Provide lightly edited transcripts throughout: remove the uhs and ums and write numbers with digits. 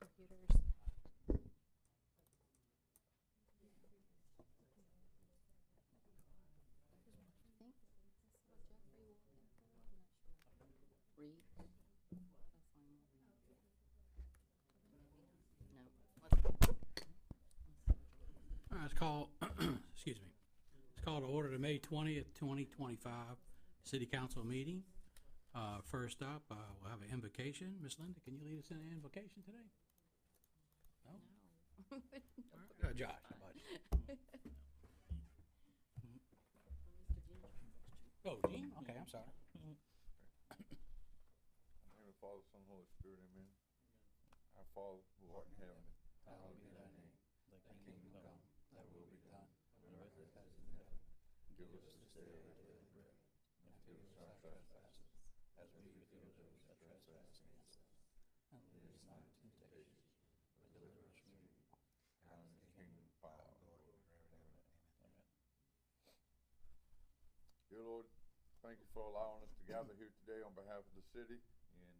computers. I think saw Jeffrey walk in for, I'm not sure. Reed? I saw him walking in. Maybe not. No. All right, it's called, excuse me, it's called to order the May 20th, 2025 City Council meeting. First up, we'll have an invocation. Miss Linda, can you lead us in an invocation today? No? No. Josh, how about you? Oh, Gene? Okay, I'm sorry. In the name of the Father, Son, and Holy Spirit, amen. Our Father, who art in heaven, Hallowed be thy name. Thy kingdom come, thy will be done, on earth as it is in heaven. give us This day our daily bread, and forgive us our trespasses, as we forgive those that trespass against us. And lead us not into temptation, but deliver us from evil. thine is the kingdom, power, and glory forever and ever. Amen. Dear Lord, thank you for allowing us to gather here today on behalf of the city, and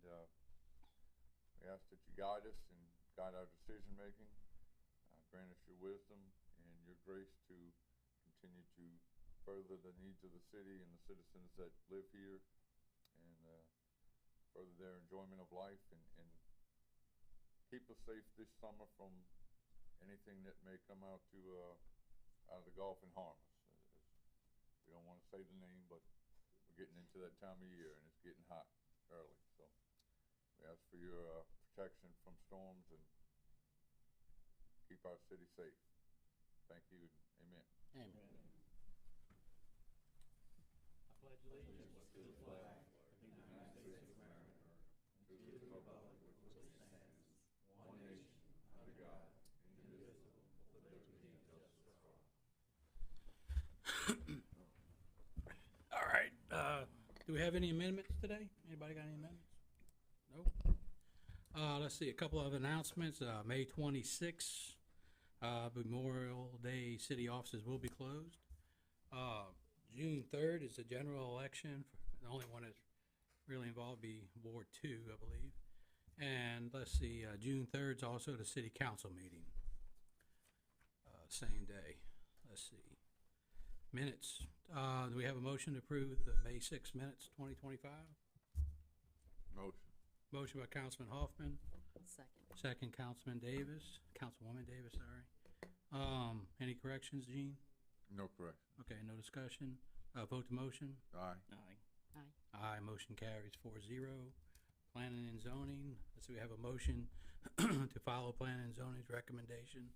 we ask that you guide us and guide our decision making. Grant us your wisdom and your grace to continue to further the needs of the city and the citizens that live here, and further their enjoyment of life, and keep us safe this summer from anything that may come out of the Gulf and harm us. We don't want to say the name, but we're getting into that time of year, and it's getting hot early. So we ask for your protection from storms and keep our city safe. Thank you, and amen. Amen. I pledge allegiance to the flag of the United States of America, and to the republic for which it stands, one nation, under God, indivisible, with liberty and justice for all. All right, do we have any amendments today? Anybody got any amendments? Nope. Let's see, a couple of announcements. May 26th, Memorial Day city offices will be closed. June 3rd is the general election. The only one that's really involved be Ward 2, I believe. And let's see, June 3rd is also the city council meeting. Same day. Let's see. Minutes. Do we have a motion to approve the May 6 minutes, 2025? Motion. Motion by Councilman Hoffman, Second. second Councilman Davis, Councilwoman Davis, sorry. Any corrections, Gene? No correction. Okay, no discussion. Vote to motion. Aye. Aye. Aye. Aye, motion carries 4-0. Planning and zoning, let's see, we have a motion to follow planning and zoning's recommendation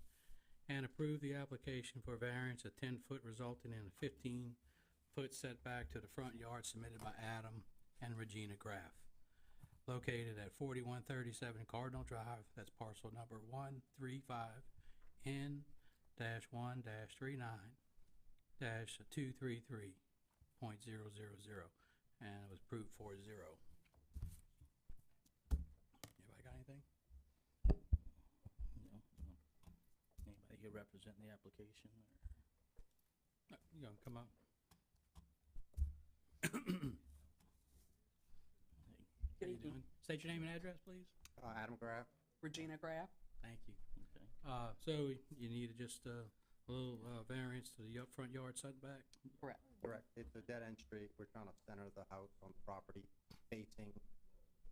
and approve the application for variance of 10-foot resulting in a 15-foot setback to the front yard submitted by Adam and Regina Graff, located at 4137 Cardinal Drive. That's parcel number 135N-1-39-233.000, and it was approved 4-0. Anybody got anything? No. Anybody here represent the application or? You gonna come up? How Good you evening. doing? State your name and address, please. Adam Graff. Regina Graff. Thank you. Okay. So you need just a little variance to the front yard setback? Correct. Correct. It's a dead-end street. We're trying to center the house on the property, facing the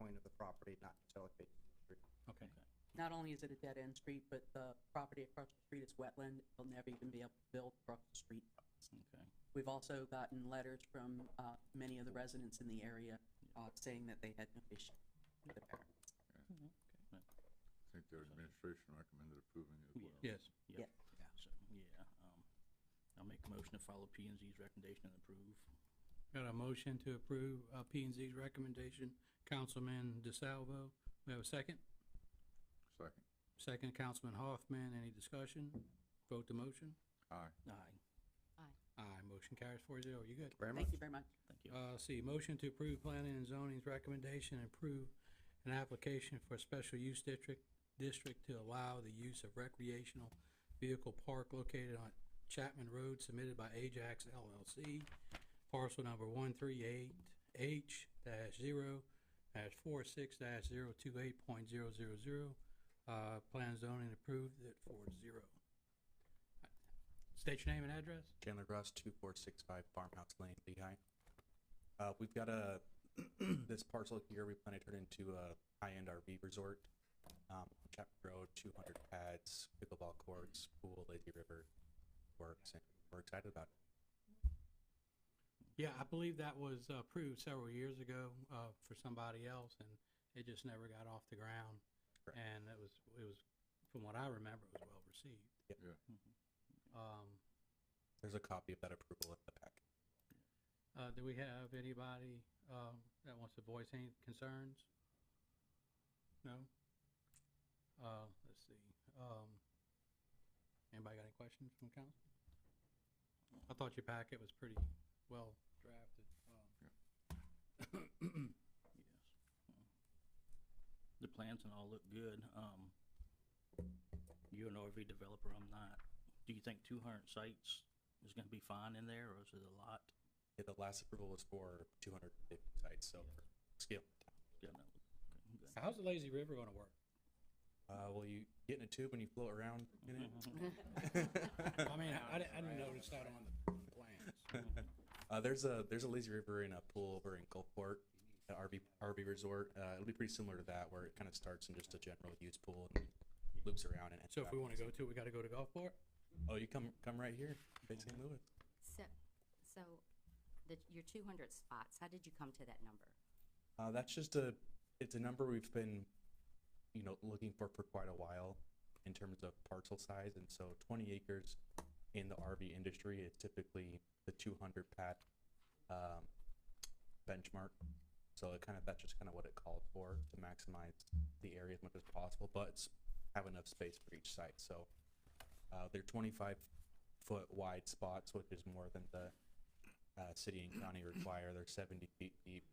point of the property, not necessarily facing the street. Okay. Not only is it a dead-end street, but the property across the street is wetland. They'll never even be able to build across the street. Okay. We've also gotten letters from many of the residents in the area saying that they had no issue with the variance. Okay. I think their administration recommended approving it as well. Yes. Yep. Yeah. So, yeah, I'll make a motion to follow P and Z's recommendation and approve. Got a motion to approve P and Z's recommendation. Councilman DeSalvo. We have a second? Second. Second, Councilman Hoffman. Any discussion? Vote to motion. Aye. Aye. Aye, motion carries 4-0. You good? Very Thank much. you very much. Thank you. See, motion to approve planning and zoning's recommendation and approve an application for a special use district to allow the use of recreational vehicle park located on Chapman Road submitted by Ajax LLC, parcel number 138H-0-46-028.000, Plan and zoning approved it 4-0. State your name and address. Chandler Gross, 2465 Farmhouse Lane, Lehigh. We've got this parcel here, we plan to turn into a high-end RV resort. Chapter Road, 200 pads, pickleball courts, pool, lazy river, works, and we're excited about it. Yeah, I believe that was approved several years ago for somebody else, and it just never got off the ground. Correct. And it was, from what I remember, it was well received. Yeah. There's a copy of that approval in the packet. Do we have anybody that wants to voice any concerns? No? Let's see. Anybody got any questions from council? I thought your packet was pretty well drafted. Yes. The plans and all look good. You're an RV developer, I'm not. Do you think 200 sites is gonna be fine in there, or is it a lot? Yeah, the last approval was for 250 sites, so for scale. Yeah, no, okay, good. How's the lazy river gonna work? Well, you get in a tube and you float around in it. I mean, I didn't notice that on the plans. There's a lazy river and a pool over in Gulfport, the RV resort. It'll be pretty similar to that, where it kind of starts in just a general use pool and loops around and ends So if back we in wanna the go to it, we gotta go to Gulfport? Oh, you come right here, Bay St. Louis. So your 200 spots, how did you come to that number? That's just it's a number we've been, looking for quite a while in terms of parcel size. And so 20 acres in the RV industry is typically the 200 pad benchmark. So that's just kind of what it called for, to maximize the area as much as possible, but have enough space for each site. So they're 25-foot wide spots, which is more than the city and county require. They're 70 feet deep.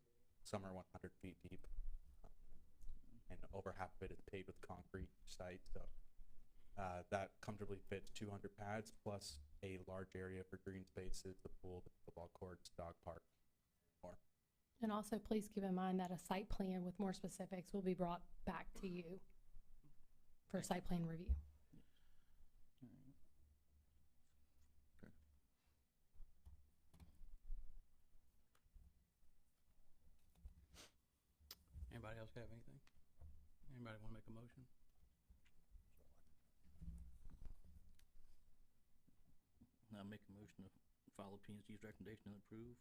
Some are 100 feet deep. And over half of it is paved with concrete site. So that comfortably fits 200 pads plus a large area for green spaces, the pool, the football courts, dog park, more. And also, please keep in mind that a site plan with more specifics will be brought back to you for site plan review. Anybody else have anything? Anybody wanna make a motion? I'll make a motion to follow P and Z's recommendation and approve.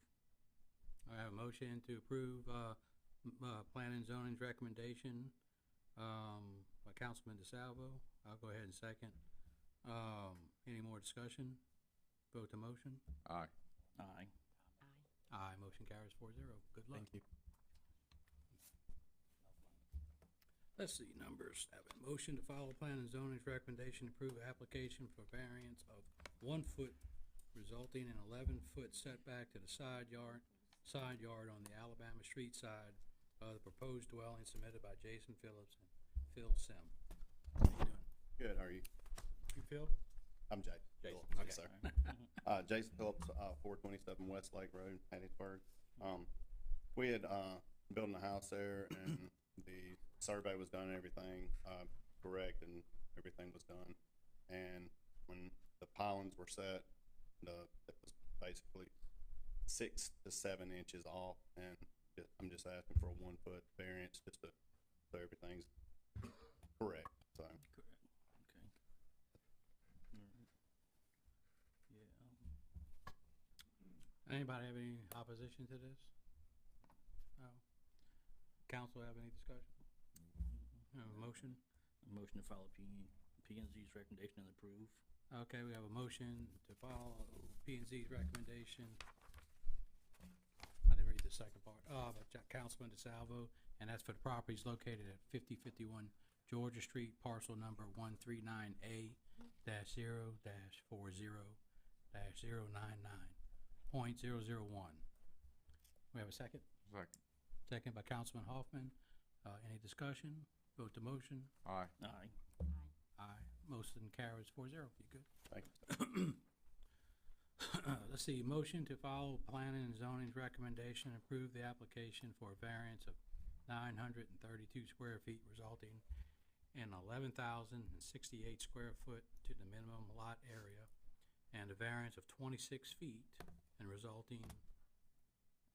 I have a motion to approve, planning and zoning's recommendation, by Councilman DeSalvo. I'll go ahead and second. Any more discussion? Vote to motion? Aye. Aye. Aye, motion carries 4-0. Good luck. Thank you. Let's see, numbers. Have a motion to follow plan and zoning's recommendation, to approve application for variance of 1 foot resulting in 11-foot setback to the side yard on the Alabama Street side of the proposed dwelling submitted by Jason Phillips and Phil Sim. How you doing? Good, how are you? You Phil? I'm Jay. Jason, Phillips, okay. yes, sir. Jason Phillips, 427 West Lake Road, Hattiesburg. We had building a house there, and the survey was done and everything correct, and everything was done. And when the pilings were set, it was basically 6 to 7 inches off, and I'm just asking for a 1 foot variance just so everything's correct. So. Correct, okay. Alright. Yeah. Anybody have any opposition to this? No. Council have any discussion? Have a motion? A motion to follow P and Z's recommendation and approve. Okay, we have a motion to follow P and Z's recommendation. I didn't read the second part. But Councilman DeSalvo, and that's for the properties located at 5051 Georgia Street, parcel number 139A-0-40-099.001. We have a second? Second. Second by Councilman Hoffman. Any discussion? Vote to motion. Aye. Aye. Aye. Motion carries 4-0. You good? Thank you. Let's see, motion to follow planning and zoning's recommendation, approve the application for a variance of 932 square feet resulting and 11,068 square foot to the minimum lot area, and a variance of 26 feet, and resulting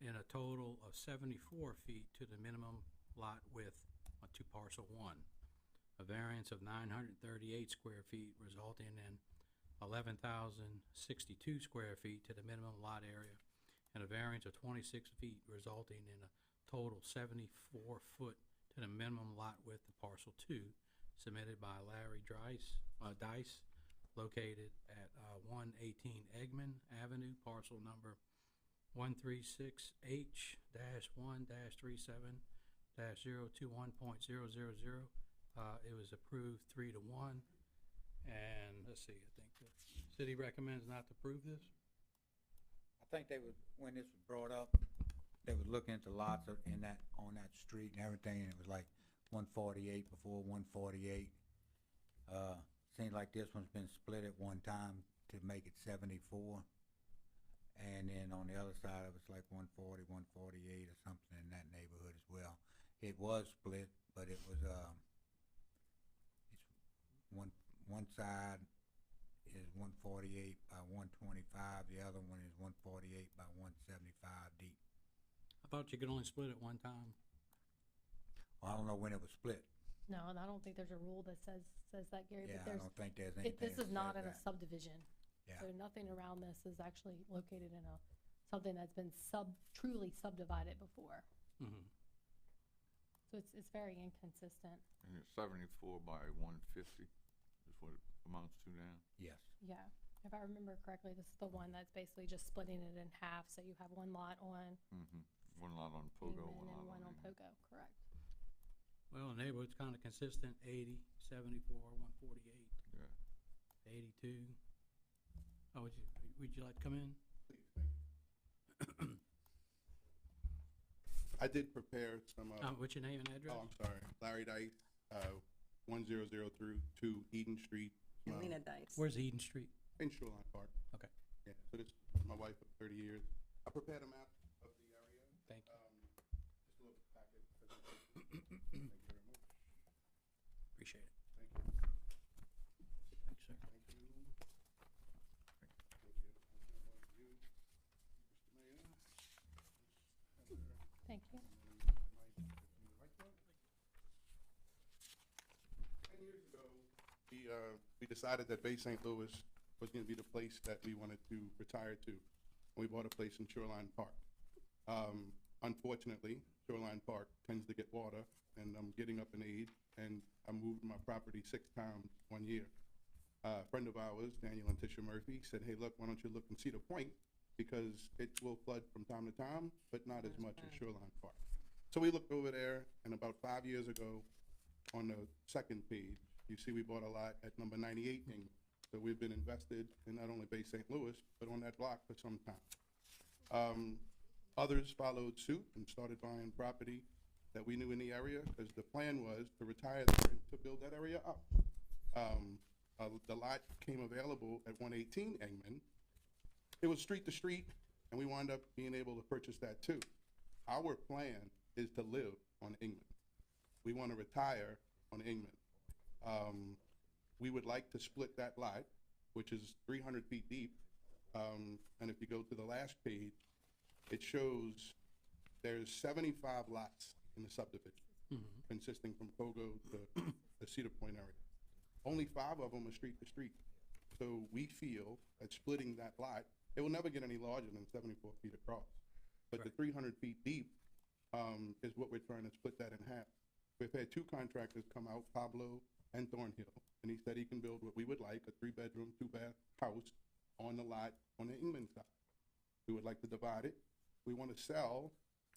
in a total of 74 feet to the minimum lot width to parcel 1. A variance of 938 square feet, resulting in 11,062 square feet to the minimum lot area, and a variance of 26 feet, resulting in a total 74 foot to the minimum lot width of parcel 2, submitted by Larry Dice, located at 118 Eggman Avenue, parcel number 136H-1-37-021.000. It was approved 3-1. And let's see, I think the city recommends not to approve this. I think they was, when this was brought up, they was looking into lots in that, on that street and everything, and it was like 148 before 148. Seems like this one's been split at one time to make it 74. And then on the other side, it was like 140, 148 or something in that neighborhood as well. It was split, but it was, it's one side is 148 by 125, the other one is 148 by 175 deep. I thought you could only split it one time. Well, I don't know when it was split. No, and I don't think there's a rule that says that, Gary, Yeah, but I there's, don't think there's anything. this is that not says in a that. subdivision. Yeah. So nothing around this is actually located in something that's been truly subdivided before. Mm-hmm. So it's very inconsistent. And it's 74 by 150 is what it amounts to now. Yes. Yeah, if I remember correctly, this is the one that's basically just splitting it in half, so you have one lot on Mm-hmm. One lot on Pogo, Inman one and lot one on Inman. Pogo, correct? Well, the neighborhood's kind of consistent, 80, 74, 148, Yeah. 82. Oh, would you like to come in? I did prepare some, What's your name and address? oh, I'm sorry, Larry Dice, 1002 Eden Street. And Lena Dice. Where's Eden Street? In Shoreline Park. Okay. Yeah, so this is my wife of 30 years. I prepared a map of the area. Thank you. Just a little packet presentation. Thank you very much. Appreciate it. Thank you. Thanks, sir. Thank you. Thank you. You, Mr. Mayor. Thank you. 10 years ago, we decided that Bay St. Louis was going to be the place that we wanted to retire to. We bought a place in Shoreline Park. Unfortunately, Shoreline Park tends to get water, and I'm getting up in age, and I moved my property 6 times 1 year. A friend of ours, Daniel and Tisha Murphy, said, hey, look, why don't you look in Cedar Point, because it will flood from time to time, but not as much as Shoreline Park. So we looked over there, and about 5 years ago, on the second page, you see we bought a lot at number 98 Ingram. So we've been invested in not only Bay St. Louis, but on that block for some time. Others followed suit and started buying property that we knew in the area, because the plan was to retire there and to build that area up. The lot came available at 118 Engman. It was street to street, and we wound up being able to purchase that too. Our plan is to live on Engman. We want to retire on Engman. We would like to split that lot, which is 300 feet deep. And if you go to the last page, it shows there's 75 lots in the subdivision, consisting from Pogo to the Cedar Point area. Only 5 of them are street to street. So we feel that splitting that lot, it will never get any larger than 74 feet across. But the 300 feet deep is what we're trying to split that in half. We've had 2 contractors come out, Pablo and Thornhill, and he said he can build what we would like, a 3-bedroom, 2-bath house on the lot on the Engman side. We would like to divide it. We want to sell.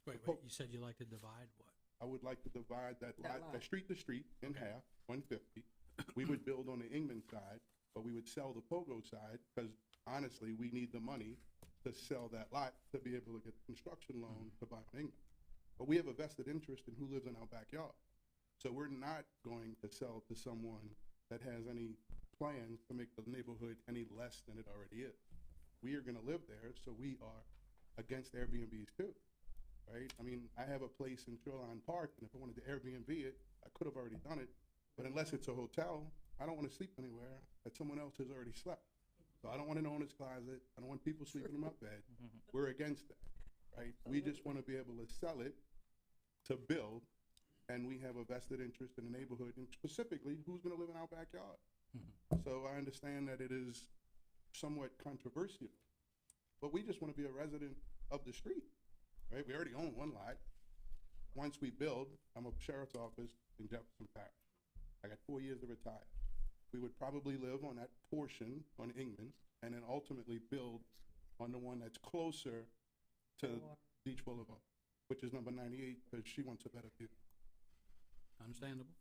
Wait, you said you like to divide what? I would like to divide that lot, lot. that street to street in half, 150. We would build on the Engman side, but we would sell the Pogo side, because honestly, we need the money to sell that lot to be able to get the construction loan to buy on Engman. But we have a vested interest in who lives in our backyard. So we're not going to sell to someone that has any plans to make the neighborhood any less than it already is. We are gonna live there, so we are against Airbnbs too, right? I mean, I have a place in Shoreline Park, and if I wanted to Airbnb it, I could have already done it, But unless it's a hotel, I don't wanna sleep anywhere that someone else has already slept. So I don't want an owner's closet, I don't want people sleeping in my bed. We're against that, right? We just wanna be able to sell it, to build, and we have a vested interest in the neighborhood, and specifically, who's gonna live in our backyard? So I understand that it is somewhat controversial, but we just wanna be a resident of the street, right? We already own one lot. Once we build, I'm a sheriff's office in Jefferson Parish. I got 4 years to retire. We would probably live on that portion on Ingman, and then ultimately build on the one that's closer to Beach Boulevard, which is number 98, because she wants a better view. Understandable.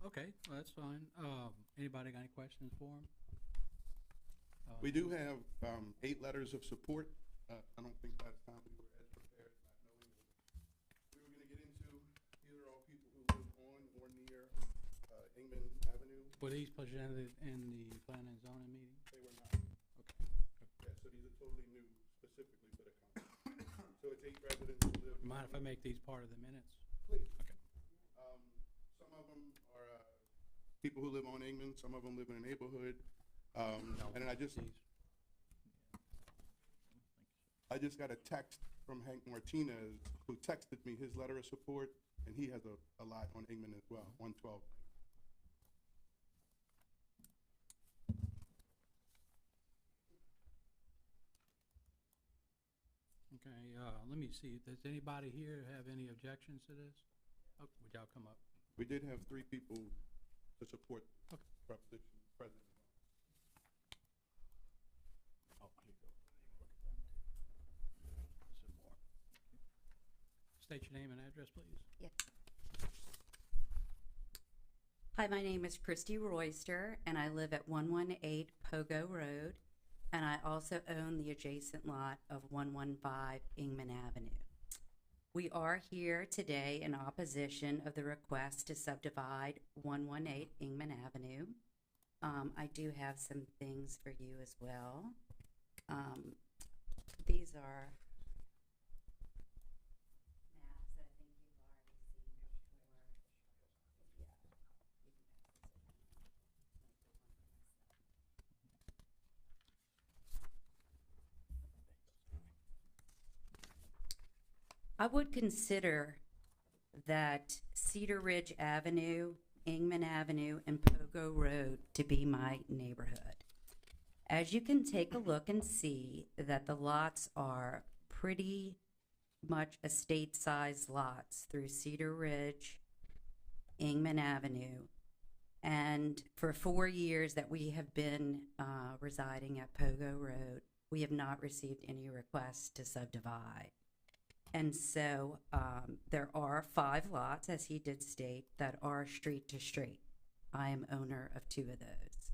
Okay, well, that's fine. Anybody got any questions for him? We do have 8 letters of support. I don't think last time we were as prepared, not knowing what we were gonna get into. These are all people who live on or near Ingman Avenue. Were these presented in the planning and zoning meeting? They were not. Okay. Yeah, so these are totally new, specifically for the county. So it's 8 residents who live. Mind if I make these part of the minutes? Please. Okay. Some of them are people who live on Ingman, some of them live in a neighborhood. And then I just got a text from Hank Martinez, who texted me his letter of support, and he has a lot on Ingman as well, 112. Okay, let me see. Does anybody here have any objections to this? Oh, would y'all come up? We did have 3 people to support Okay. proposition, President. Oh, here you go. Some more. State your name and address, please. Yes. Hi, my name is Christy Royster, and I live at 118 Pogo Road, and I also own the adjacent lot of 115 Ingman Avenue. We are here today in opposition of the request to subdivide 118 Ingman Avenue. I do have some things for you as well. These are maps that I think you've already seen before. Yeah. I would consider that Cedar Ridge Avenue, Ingman Avenue, and Pogo Road to be my neighborhood. As you can take a look and see that the lots are pretty much estate-sized lots through Cedar Ridge, Ingman Avenue, and for 4 years that we have been residing at Pogo Road, we have not received any requests to subdivide. And so there are 5 lots, as he did state, that are street to street. I am owner of 2 of those.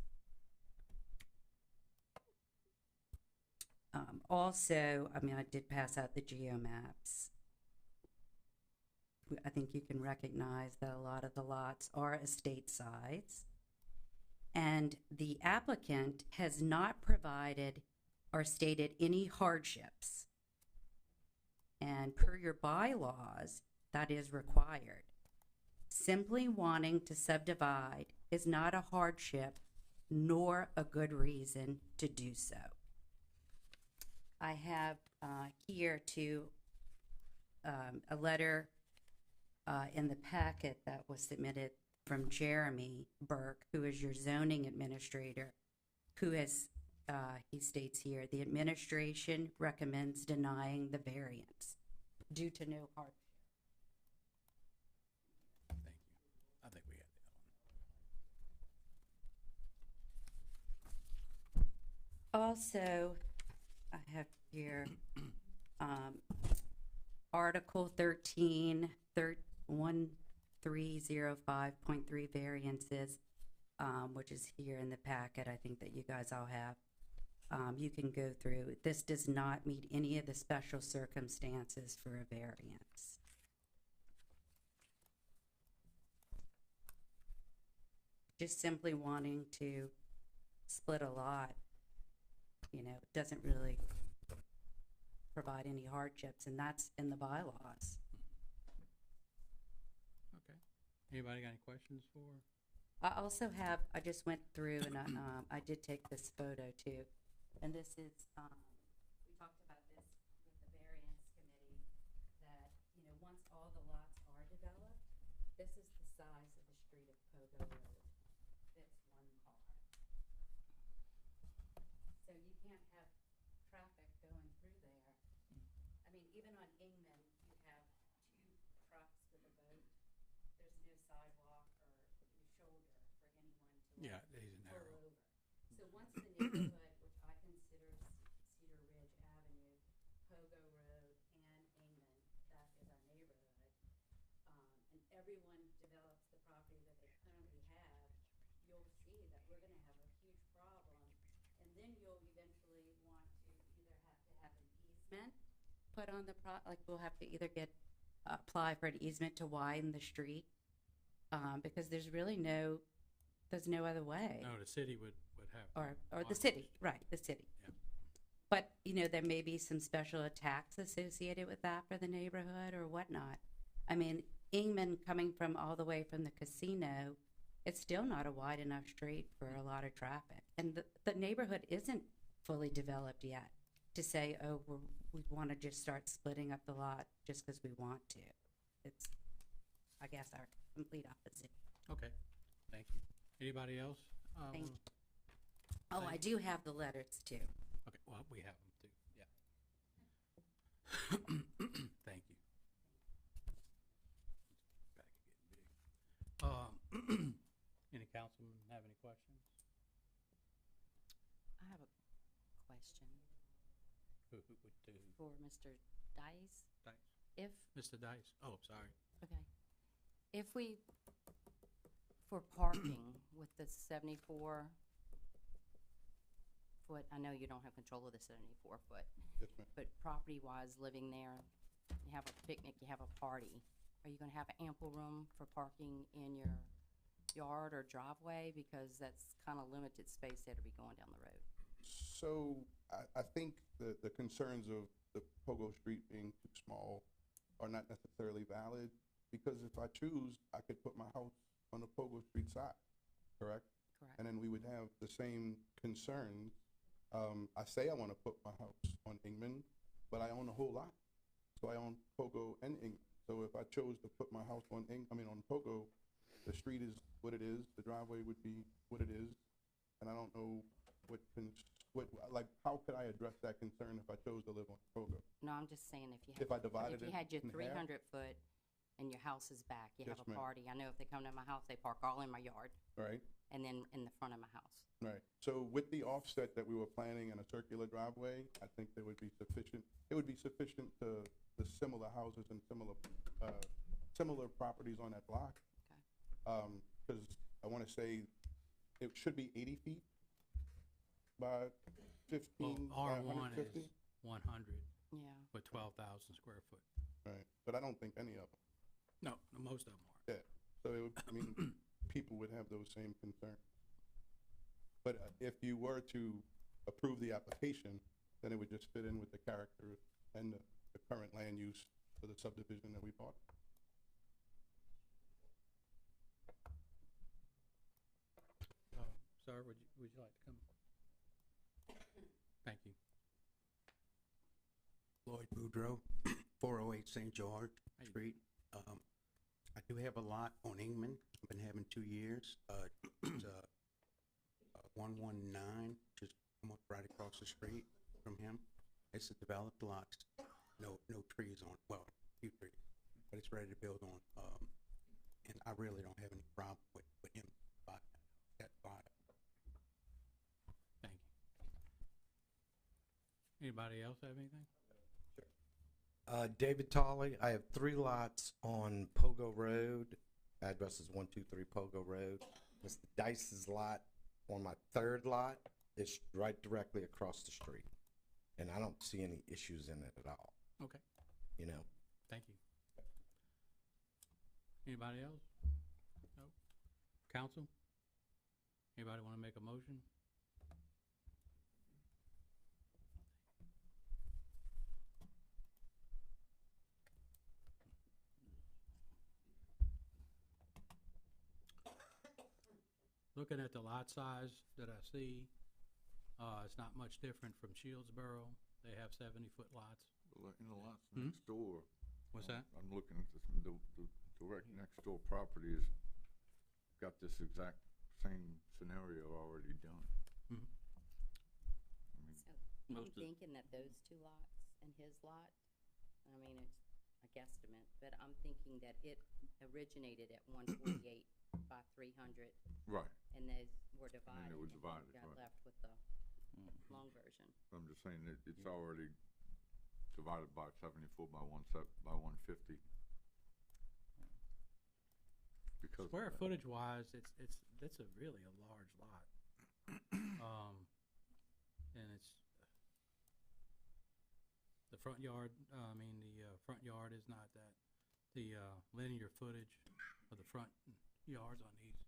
Also, I mean, I did pass out the geo maps. I think you can recognize that a lot of the lots are estate size. And the applicant has not provided or stated any hardships. And per your bylaws, that is required. Simply wanting to subdivide is not a hardship nor a good reason to do so. I have here a letter in the packet that was submitted from Jeremy Burke, who is your zoning administrator, who has, he states here, the administration recommends denying the variance due to no hardship. Thank you. I think we have that one. Also, I have here Article 13, 1305.3 variances, which is here in the packet. I think that you guys all have. You can go through. This does not meet any of the special circumstances for a variance. Just simply wanting to split a lot, you know, doesn't really provide any hardships, and that's in the bylaws. Okay. Anybody got any questions for? I also have, I just went through and I did take this photo too. And this is, we talked about this with the variance committee, that, you know, once all the lots are developed, this is the size of the street of Pogo Road. Fits one car. So you can't have traffic going through there. I mean, even on Ingman, you have two trucks with a boat. There's no sidewalk or shoulder for anyone to Yeah, like, these are pull narrow. over. So once the neighborhood, which I consider Cedar Ridge Avenue, Pogo Road, and Ingman, that is our neighborhood, and everyone develops the property that they currently have, you'll see that we're gonna have a huge problem. And then you'll eventually want to either have to have an easement put on the like we'll have to either apply for an easement to widen the street, because there's no other way. No, the city would have. Or the city, right, the city. Yeah. But, you know, there may be some special tax associated with that for the neighborhood or whatnot. I mean, Ingman coming from all the way from the casino, it's still not a wide enough street for a lot of traffic. And the neighborhood isn't fully developed yet to say, oh, we want to just start splitting up the lot just because we want to. It's, I guess, our complete opposite. Okay, thank you. Anybody else? Thank wanna- Oh, I do have the letters too. Okay, well, we have them too, yeah. Thank you. Back getting big. Any councilman have any questions? I have a question Who would do? for Mr. Dice. Dice? If, Mr. Dice? Oh, sorry. okay, if we, for parking with the 74 foot, I know you don't have control of the 74 foot, Yes, ma'am. but property-wise, living there, you have a picnic, you have a party, are you gonna have ample room for parking in your yard or driveway? Because that's kind of limited space there to be going down the road. So I think the concerns of the Pogo Street being too small are not necessarily valid, because if I choose, I could put my house on the Pogo Street side, correct? Correct. And then we would have the same concerns. I say I want to put my house on Ingman, but I own a whole lot. So I own Pogo and Ingman. So if I chose to put my house on on Pogo, the street is what it is, the driveway would be what it is, and I don't know how could I address that concern if I chose to live on Pogo? No, I'm just saying if you If I divided if you it had your in half? 300 foot and your house is back, you Yes, have a ma'am. party. I know if they come to my house, they park all in my yard Right, and then in the front of my house. right. So with the offset that we were planning and a circular driveway, I think there would be sufficient, it would be sufficient to the similar houses and similar properties on that block. Okay. Because I want to say it should be 80 feet by 15 Well, by R1 150. is 100 Yeah. with 12,000 square foot. Right, but I don't think any of them. No, most of them are. Yeah, so it would, I mean, people would have those same concerns. But if you were to approve the application, then it would just fit in with the character and the current land use for the subdivision that we bought. Sir, would you like to come? Thank you. Lloyd Boudreau, 408 St. George How you Street. I do have a lot on Ingman. I've been having 2 years. It's 119, just almost right across the street from him. It's a developed lot, no trees on, well, a few trees, but it's ready to build on. And I really don't have any problem with him buying that lot. Thank you. Anybody else have anything? David Tolley. I have 3 lots on Pogo Road. Address is 123 Pogo Road. Mr. Dice's lot on my 3rd lot is right directly across the street. And I don't see any issues in it at all, Okay, you know. thank you. Anybody else? No? Council? Anybody want to make a motion? looking at the lot size that I see, it's not much different from Shieldsboro. They have 70-foot lots. In the lots Hmm? next door. What's that? I'm looking at this, the direct next door property has got this exact same scenario already done. Mhm. I mean, So I'm Most of- thinking that those two lots and his lot, I mean, it's a guesstimate, but I'm thinking that it originated at 148 by 300, right, and they were divided. they were and divided, Got right. left with the Mhm. long version. I'm just saying that it's already divided by 74 by 150. Because of Square that. footage wise, that's a really a large lot. And it's, the front yard, the front yard is not that, the linear footage of the front yards on these,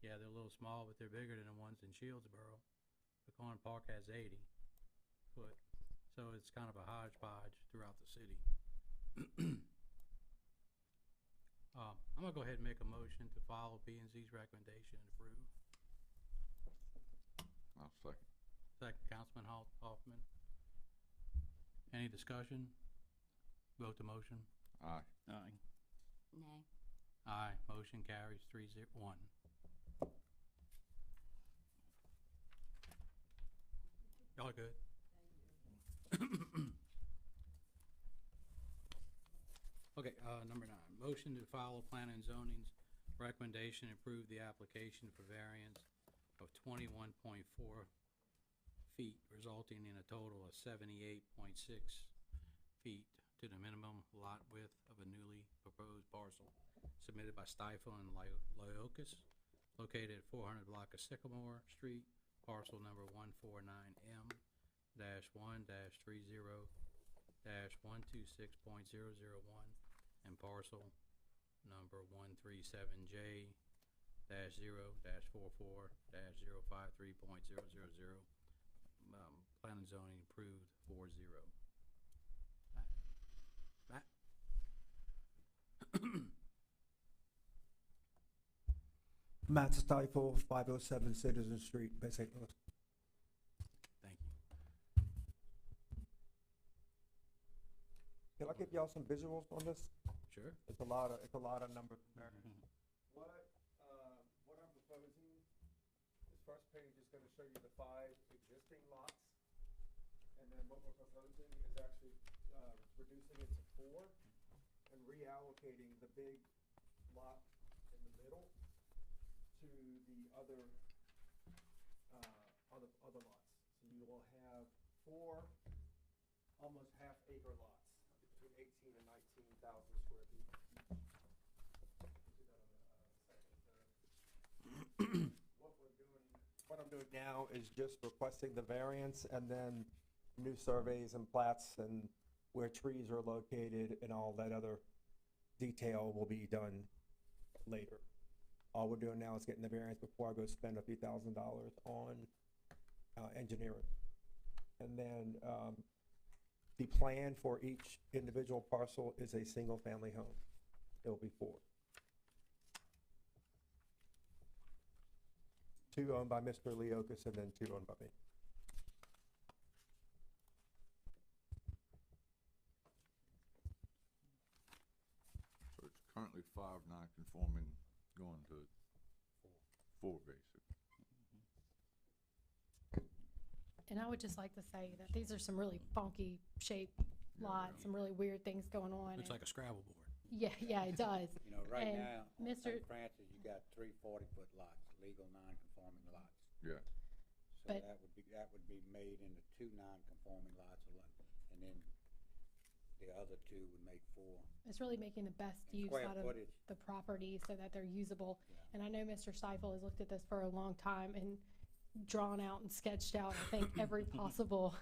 yeah, they're a little small, but they're bigger than the ones in Shieldsboro. Pecan Park has 80 foot, so it's kind of a hodgepodge throughout the city. I'm gonna go ahead and make a motion to follow P and Z's recommendation and approve. I'll second. Second, Councilman Hoffman. Any discussion? Vote the motion. Aye. Aye. Nay. Aye, motion carries 3-1. Y'all good? Okay, number 9, motion to follow Planning and Zoning's recommendation, approve the application for variance of 21.4 feet, resulting in a total of 78.6 feet to the minimum lot width of a newly proposed parcel submitted by Stifel and Liokas, located at 400 block of Sycamore Street, parcel number 149M-1-30-126.001, and parcel number 137J-0-44-053.000. Plan and zoning approved 4-0. Matt? Matt Stifel, 507 Citizen Street, Bay St. Louis. Thank you. Can I give y'all some visuals on this? Sure. It's a lot of numbers there. Mhm. What I'm proposing, this first page is gonna show you the 5 existing lots. And then what we're proposing is actually, reducing it to 4 and reallocating the big lot in the middle to the other lots. So you will have 4 almost half-acre lots, between 18 and 19,000 square feet each. Do that on the second. What I'm doing now is just requesting the variance and then new surveys and plats and where trees are located and all that other detail will be done later. All we're doing now is getting the variance before I go spend a few $1,000s on engineering. And then the plan for each individual parcel is a single-family home. It will be 4. 2 owned by Mr. Leokas and then 2 owned by me. So it's currently 5 non-conforming, going to 4 basically. And I would just like to say that these are some really funky shaped lots, some really weird things going on. Looks and- like a Scrabble board. Yeah, it does. You know, right And now, on Mr. St. Francis, you got 3 40-foot lots, legal non-conforming lots. Yeah. So But- that would be made into 2 non-conforming lots, and then the other 2 would make 4. It's really making the best And use square out of footage. the property so that they're usable. Yeah. And I know Mr. Seifel has looked at this for a long time and drawn out and sketched out, I think, every possible.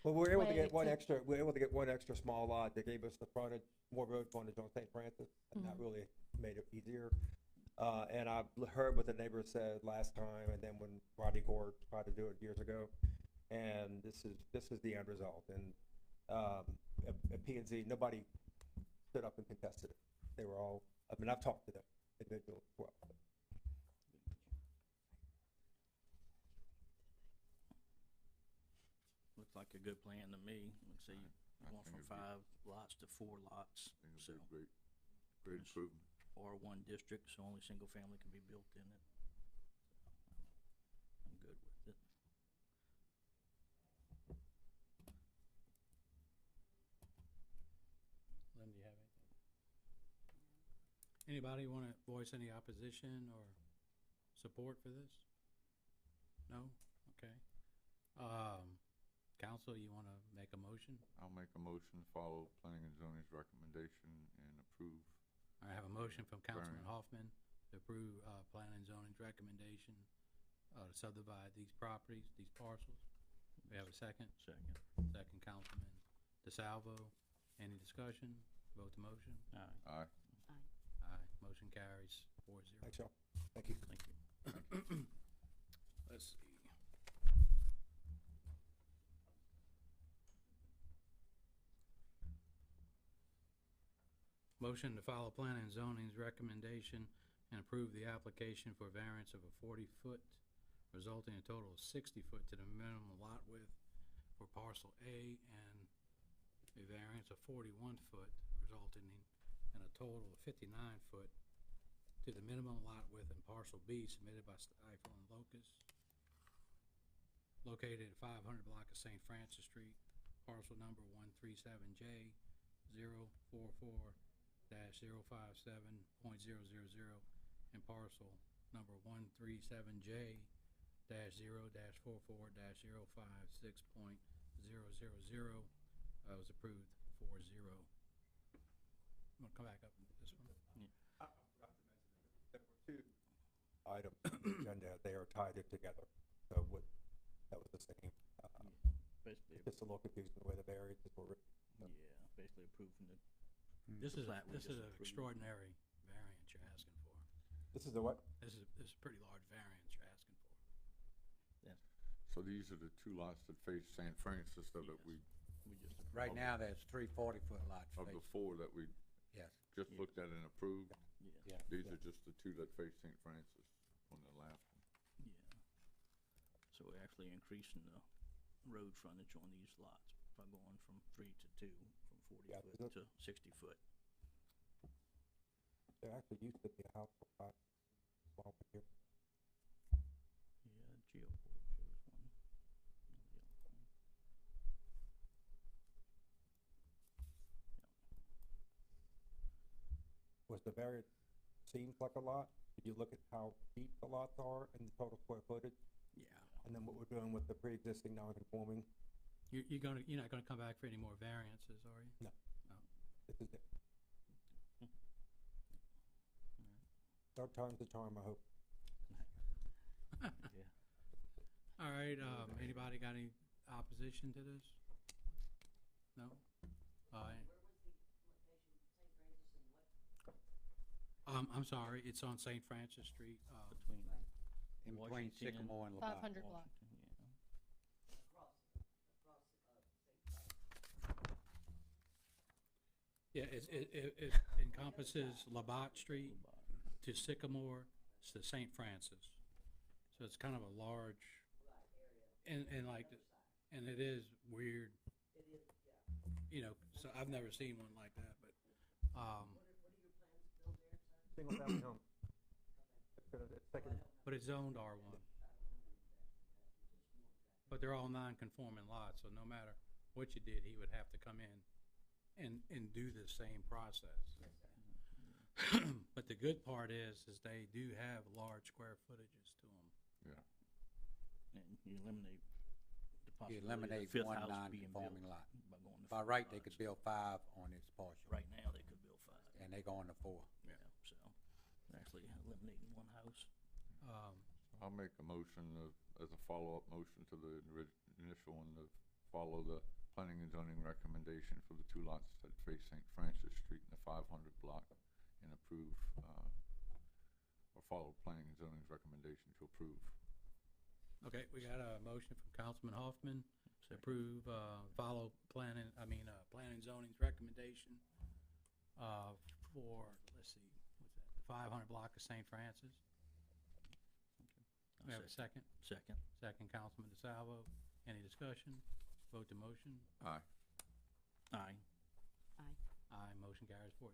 Well, we were able to way get one to- extra small lot that gave us the frontage, more road frontage on St. Francis, and that Mhm. really made it easier. And I heard what the neighbor said last time, and then when Rodney Gore tried to do it years ago, and this is the end result. And at P and Z, nobody stood up and contested it. They were all, I mean, I've talked to them individually as well. like a good plan to me. Let's say you I went think from it'd 5 be- lots to 4 lots, I think so, it'd be a great Yes. improvement. R1 district, so only single family can be built in it. I'm good with it. Lynn, do you have anything? Anybody wanna voice any opposition or support for this? No? Okay. Council, you wanna make a motion? I'll make a motion to follow planning and zoning's recommendation and approve. I have a motion from Councilman Variance. Hoffman to approve, planning and zoning's recommendation, to subdivide these properties, these parcels. We have a second? Second. Second, Councilman DeSalvo. Any discussion? Vote the motion? Aye. Aye. Aye. Motion carries 4-0. Thanks, y'all. Thank you. Thank you. Let's see. Motion to follow planning and zoning's recommendation and approve the application for variance of a 40-foot, resulting in a total of 60-foot to the minimum lot width for parcel A, and a variance of 41-foot, resulting in a total of 59-foot to the minimum lot width in parcel B submitted by Stifel and Locust, located at 500 block of St. Francis Street, parcel number 137J 044-057.000, and parcel number 137J 0-44-056.000, was approved 4-0. I'm gonna come back up with this one. I forgot to mention, there were two items on the agenda, they are tied in together, so that was the same. Basically, It's just a little confusing the way the variances were written. yeah, basically approving it. This is, plat we this is just an approved. extraordinary variance you're asking for. This is a what? This is a pretty large variance you're asking for. So these are the two lots that face St. Francis that Yes. we, We just Right Of- now, there's 3 40-foot lots. of the facing- four that we Yes. just Yeah. looked at and approved, Yeah. these are just the two that face St. Francis on the left. Yeah. So we're actually increasing the road frontage on these lots by going from 3 to 2, from 40 Yeah, foot to 60 foot. There actually used to be a house lot swap here. Yeah, Geoport shows one. No, the other one. Was the variance seems like a lot? Did you look at how deep the lots are and the total square footage? Yeah. And then what we're doing with the pre-existing non-conforming? You're not gonna come back for any more variances, are you? This is it. Alright. Third time's the charm, I hope. Yeah. All right, anybody got any opposition to this? No? I'm sorry, it's on St. Francis Street, Between In between Washington Sycamore and Labatt. 500 block. Washington, yeah. yeah, it encompasses Labatt Street to Sycamore to St. Francis. So it's kind of a large, and it is weird. You know, so I've never seen one like that, but, Single family home. It's taken, but it's zoned R1. But they're all non-conforming lots, so no matter what you did, he would have to come in and do the same process. But the good part is they do have large square footages to them. Yeah. And you eliminate the possibility of eliminate the fifth one house being built non-conforming lot. by going to By 4 right, they lots. could build 5 on this portion, Right now, they could build 5. and they going to 4. Yeah, so actually eliminating one house. I'll make a motion as a follow-up motion to the initial one to follow the planning and zoning recommendation for the two lots that face St. Francis Street in the 500 block and approve, or follow planning and zoning's recommendation to approve. Okay, we got a motion from Councilman Hoffman to approve, follow planning and zoning's recommendation, for, let's see, what's that, the 500 block of St. Francis. We have a second? Second. Second, Councilman DeSalvo. Any discussion? Vote to motion. Aye. Aye. Aye, motion carries 4-0.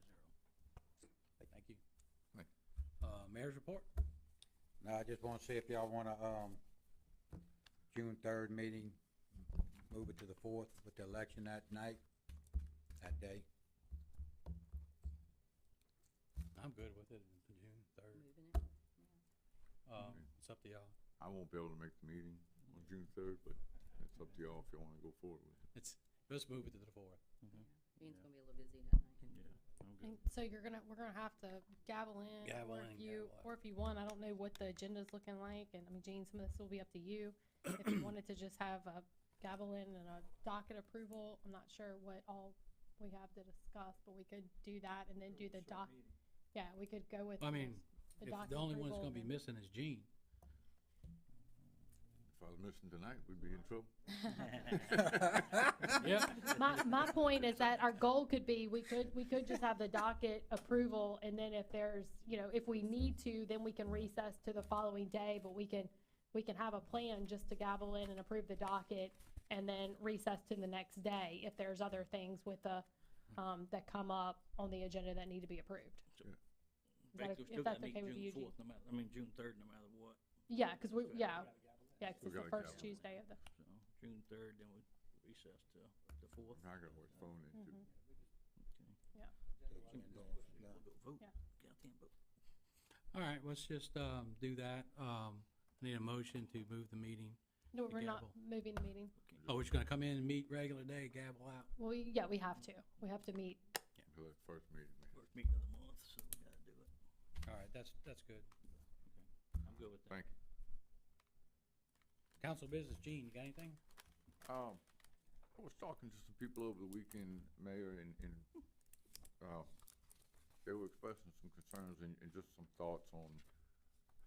Thank you. Thank Mayor's report? Now, I just wanna see if y'all wanna, June 3rd meeting, move it to the 4th with the election that night, that day. I'm good with it, June 3rd. Moving it, It's up to y'all. I won't be able to make the meeting on June 3rd, but it's up to y'all if you want to go forward with it. Let's move it to the 4th. Gene's gonna be a little busy that night. Yeah, I'm good. And so we're gonna have to gavel in, Gavel or in, if you, gavel out. or if you want, I don't know what the agenda's looking like, and I mean, Gene, some of this will be up to you. If you wanted to just have a gavel in and a docket approval, I'm not sure what all we have to discuss, but we could do that and then do the yeah, we could go with I mean, the if docket the only one that's approval gonna be and- missing is Gene. If I was missing tonight, we'd be in trouble. Yep. My point is that our goal could be, we could just have the docket approval, and then if there's, if we need to, then we can recess to the following day, but we can have a plan just to gavel in and approve the docket, and then recess to the next day if there's other things with the, that come up on the agenda that need to be approved. Basically, we if still that's gotta meet okay with June you, Gene. 4th, June 3rd, no matter what. Yeah, cause cause We it's the gotta first gavel. Tuesday of the, So, June 3rd, then we recess to the 4th. I got always phone in too. yeah. Go vote. Yeah. Get out there and vote. All right, let's just, do that. Need a motion to move the meeting. No, we're not gavel. moving the meeting. Oh, we're just gonna come in and meet regular day, gavel out. Well, we have to. We have to meet. So that's the first meeting we had. First meeting of the month, so we gotta do it. All right, that's good. I'm good with that. Thank you. Council business, Gene, you got anything? I was talking to some people over the weekend, Mayor, and they were expressing some concerns and just some thoughts on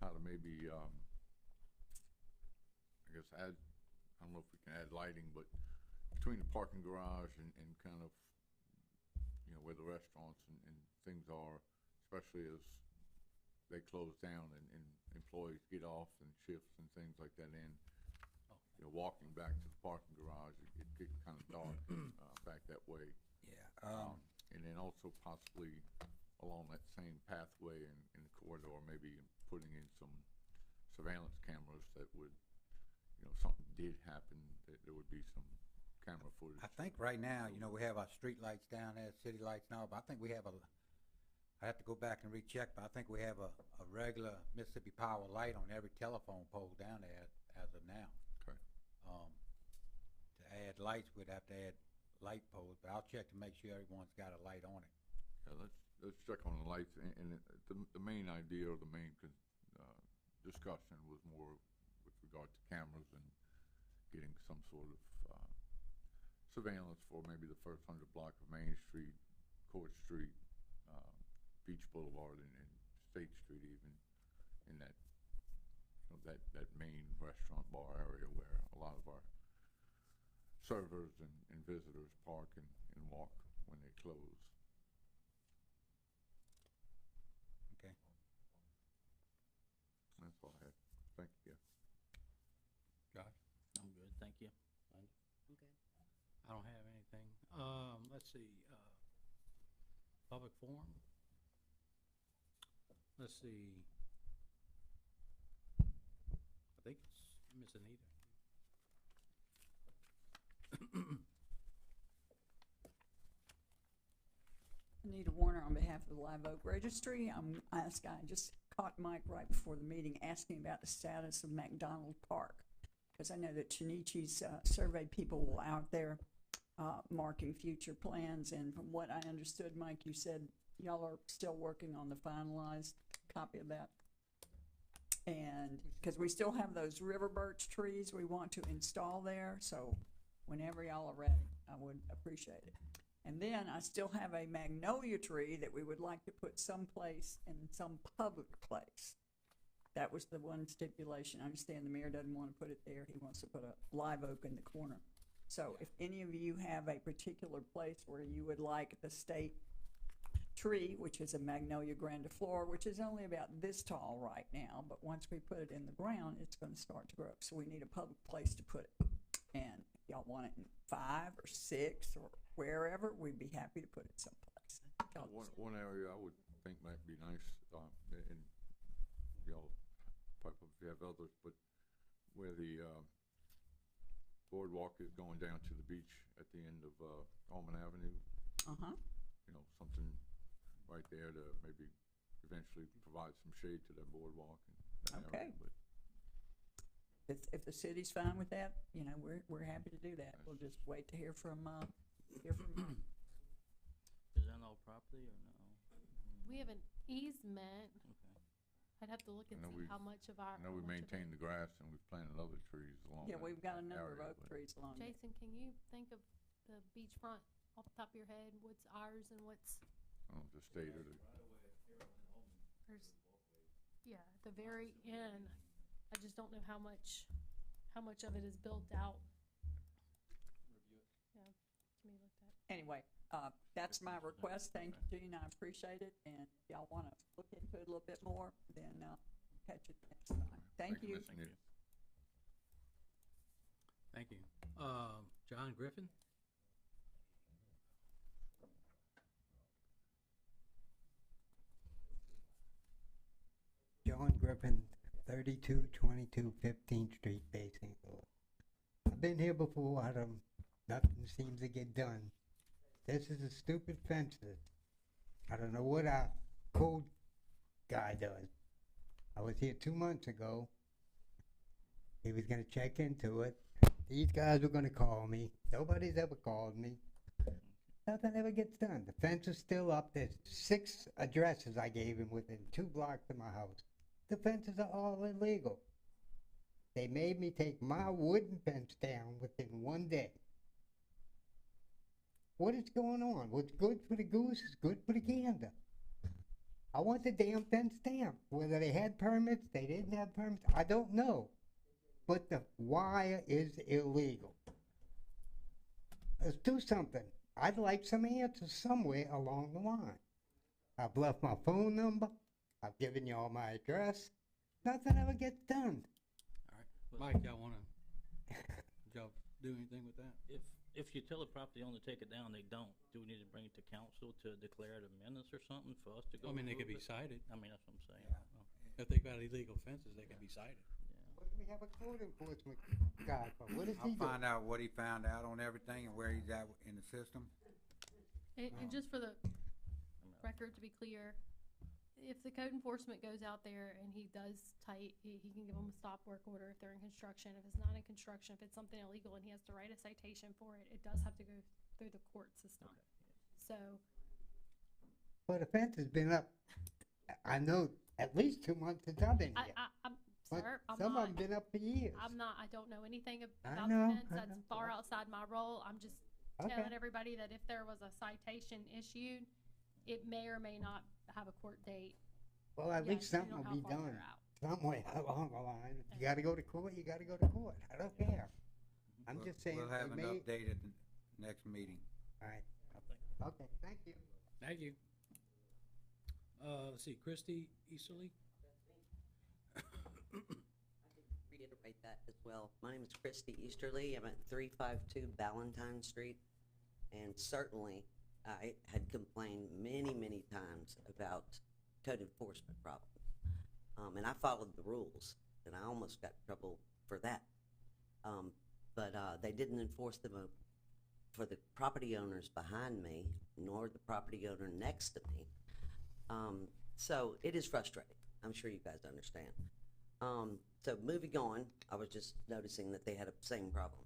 how to maybe, I guess I don't know if we can add lighting, but between the parking garage and kind of, where the restaurants and things are, especially as they close down and employees get off and shifts and things like that in. Walking back to the parking garage, it gets kind of dark back that way. Yeah, And then also possibly along that same pathway in the corridor, maybe putting in some surveillance cameras that would, something did happen, that there would be some camera footage. I think right now, we have our street lights down there, city lights now, but I think we have I have to go back and recheck, but I think we have a regular Mississippi Power light on every telephone pole down there as of now. Okay. To add lights, we'd have to add light poles, but I'll check to make sure everyone's got a light on it. Yeah, let's check on the lights, and the main idea or the main discussion was more with regard to cameras and getting some sort of surveillance for maybe the first 100 block of Main Street, Court Street, Beach Boulevard, and State Street, even in that that main restaurant bar area where a lot of our servers and visitors park and walk when they close. Okay. That's all I had. Thank you. Josh? I'm good, thank you. Okay. I don't have anything. Let's see, public forum? Let's see. I think it's Miss Anita. Anita Warner on behalf of the Live Oak Registry. I just caught Mike right before the meeting asking about the status of McDonald Park. Because I know that Chinichi's surveyed people out there marking future plans, and from what I understood, Mike, you said y'all are still working on the finalized copy of that. And because we still have those river birch trees we want to install there, so whenever y'all are ready, I would appreciate it. And then I still have a magnolia tree that we would like to put someplace in some public place. That was the one stipulation. I understand the mayor doesn't want to put it there. He wants to put a live oak in the corner. So if any of you have a particular place where you would like the state tree, which is a Magnolia grandiflora, which is only about this tall right now, but once we put it in the ground, it's going to start to grow. So we need a public place to put it. And y'all want it in 5 or 6 or wherever, we'd be happy to put it someplace. Y'all One area I would think might be nice, and y'all, probably if you have others, but where the, boardwalk is going down to the beach at the end of, Almond Avenue, Uh-huh. you know, something right there to maybe eventually provide some shade to that boardwalk and that area, Okay. but If the city's fine with that, you know, we're happy to do that. We'll just wait to hear from Is that all property or no? We have an easement. Okay. I'd have to look and I know see we- how much of our. I know we how much of it- maintain the grass and we've planted other trees along Yeah, that we've got a number of area, oak but- trees along there. Jason, can you think of the beachfront off the top of your head? What's ours and what's, I don't know, the state or the, there's, yeah, at the very end. I just don't know how much of it is built out. Yeah, can be looked at. Anyway, that's my request. Thank you, Gene. I appreciate it. And if y'all want to look into it a little bit more, then catch it next time. Thank you. Mr. Nick. Thank you. John Griffin? John Griffin, 3222 15th Street, Bay St. Louis. I've been here before, nothing seems to get done. This is a stupid fences. I don't know what our code guy does. I was here 2 months ago. He was gonna check into it. These guys were gonna call me. Nobody's ever called me. Nothing ever gets done. The fence is still up. There's 6 addresses I gave him within 2 blocks of my house. The fences are all illegal. They made me take my wooden fence down within 1 day. What is going on? What's good for the goose is good for the gander. I want the damn fence down. Whether they had permits, they didn't have permits, I don't know. But the wire is illegal. Let's do something. I'd like some answers somewhere along the line. I've left my phone number. I've given you all my address. Nothing ever gets done. All right. Mike, y'all wanna, y'all do anything with that? If you tell the property owner to take it down, they don't, do we need to bring it to council to declare it a menace or something for us to go? I mean, they could approve be it? cited. I mean, that's what I'm saying. If they've got illegal fences, they can be cited. What do we have a code enforcement guy for? What does he I'll do? find out what he found out on everything and where he's at in the system. And just for the record, to be clear, if the code enforcement goes out there and he does he can give them a stop work order if they're in construction. If it's not in construction, if it's something illegal and he has to write a citation for it, it does have to go through the court system. So, Well, the fence has been up, I know, at least 2 months since I've been here. I'm, But sir, I'm some not, of them been up for years. I don't know anything I about know, the fence. I That's know. far outside my role. I'm just Okay. telling everybody that if there was a citation issued, it may or may not have a court date. Well, at Yeah, least depending something on will be how far done they're out. somewhere along the line. If you gotta go to court, you gotta go to court. I don't care. I'm just saying. We'll have they an may- update at the next meeting. All right. Okay, thank you. Thank you. Let's see, Christy Easterly? Reiterate that as well. My name is Christy Easterly. I'm at 352 Ballantyne Street. And certainly, I had complained many, many times about code enforcement problems. And I followed the rules, and I almost got in trouble for that. But they didn't enforce them for the property owners behind me, nor the property owner next to me. So it is frustrating. I'm sure you guys understand. So moving on, I was just noticing that they had a same problem.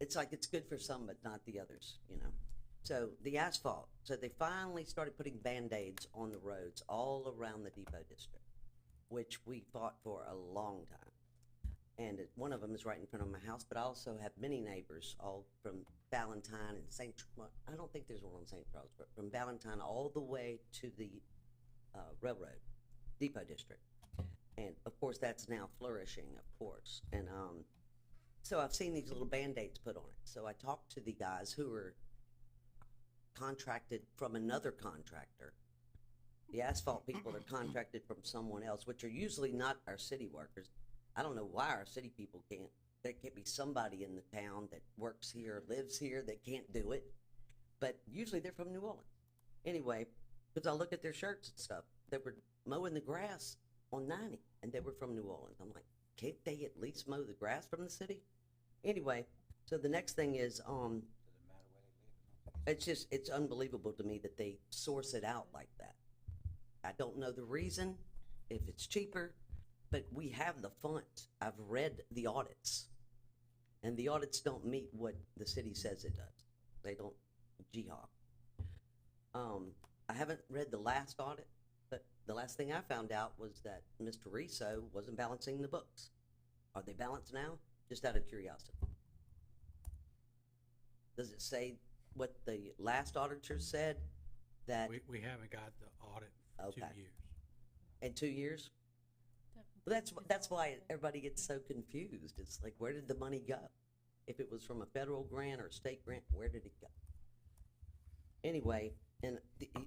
It's like it's good for some, but not the others, you know. So the asphalt, so they finally started putting Band-Aids on the roads all around the Depot District, which we fought for a long time. And one of them is right in front of my house, but I also have many neighbors, all from Ballantyne and well, I don't think there's one on St. Charles, but from Ballantyne all the way to the railroad, Depot District. And of course, that's now flourishing, of course. And so I've seen these little Band-Aids put on it. So I talked to the guys who are contracted from another contractor. The asphalt people are contracted from someone else, which are usually not our city workers. I don't know why our city people can't there can't be somebody in the town that works here, lives here, that can't do it. But usually they're from New Orleans. Anyway, because I look at their shirts and stuff, they were mowing the grass on 90, and they were from New Orleans. I'm like, can't they at least mow the grass from the city? Anyway, so the next thing is, it's unbelievable to me that they source it out like that. I don't know the reason, if it's cheaper, but we have the funds. I've read the audits, and the audits don't meet what the city says it does. They don't, I haven't read the last audit, but the last thing I found out was that Mr. Riso wasn't balancing the books. Are they balanced now? Just out of curiosity. Does it say what the last auditor said, that? We haven't got the audit for 2 Okay. years. In 2 years? Well, that's why everybody gets so confused. It's like, where did the money go? If it was from a federal grant or a state grant, where did it go? Anyway, and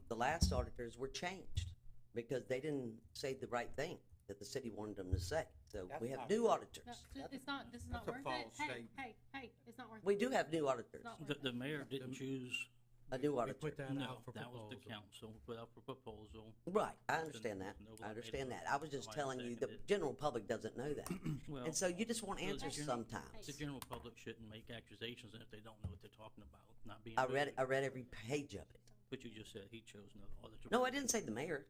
the last auditors were changed because they didn't say the right thing that the city wanted them to say. So we have new auditors. No, it's not, this is not That's a worth it. false Hey, statement. hey, it's not worth it. We do have new auditors. not worth The mayor didn't choose, A new We auditor. put that no, out for that was proposal. the council, put out for proposal. Right, I understand that. Nobody I made understand a that. I was just somebody telling you, the seconded it. general public doesn't know that. Well, And so you just want well, the answers general- sometimes. The general public shouldn't make accusations if they don't know what they're talking about, not being. I read rude. every page of it. But you just said he chose another auditor. No, I didn't say the mayor.